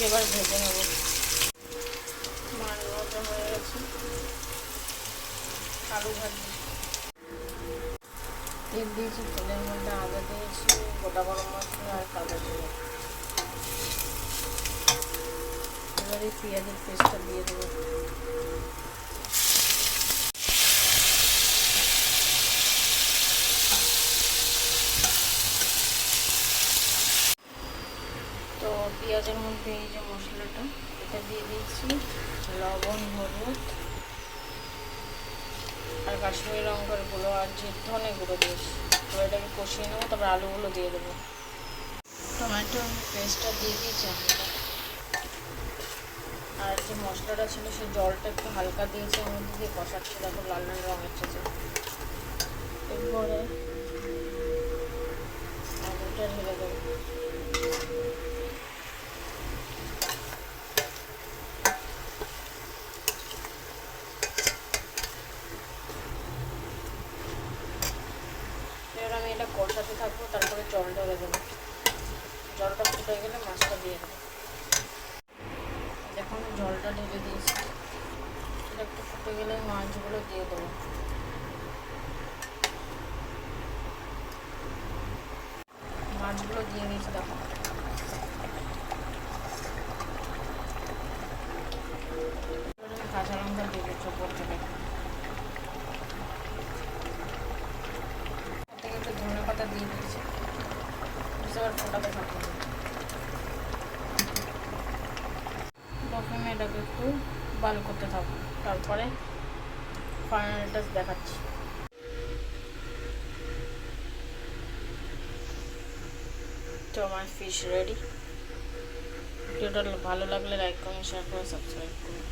মাছগুলোকে এবার ভেজে নেব। মাছ ভাজা হয়ে গেছে, আলু ভাজি। তেল দিয়েছি, তেলের মধ্যে আদা দিয়েছি, গোটা গরম মশলা আর কালো জিরে। এবারে পেঁয়াজের পেস্টটা দিয়ে দেবো। তো পেঁয়াজের মধ্যে এই যে মশলাটা, এটা দিয়ে দিয়েছি, লবণ, হলুদ আর কাশ্মীরি লঙ্কার গুঁড়ো আর ধনে গুঁড়ো দিয়েছি। তো এটাকে কষিয়ে নেবো, তারপর আলুগুলো দিয়ে দেবো। টমেটো পেস্টটা দিয়ে দিয়েছি আর যে মশলাটা ছিল সেই জলটা একটু হালকা দিয়েছি, এর মধ্যে দিয়ে কষাচ্ছি। দেখো লাল লাল রঙ হচ্ছে। এরপরে আলুটা ঢেলে দেবো। এবার আমি এটা কষাতে থাকবো, তারপরে জল ঢেলে দেবো। জলটা ফুটে গেলে মাছটা দিয়ে দেবো। দেখুন জলটা ঢেলে দিয়েছি, এটা একটু ফুটে গেলে মাছগুলো দিয়ে দেবো। মাছগুলো দিয়ে দিয়েছি, দেখো। কাঁচা লঙ্কা দিয়ে দিচ্ছি ওপর থেকে, একটু ধনে পাতা দিয়ে দিয়েছি। এবার ফোটাতে থাকবো। প্রথমে এটাকে একটু বাল করতে থাকবো, তারপরে ফাইনাল টাচ দেখাচ্ছি। তো আমার ফিশ রেডি। ভিডিওটা ভালো লাগলে লাইক কমেন্ট শেয়ার করে সাবস্ক্রাইব করুন।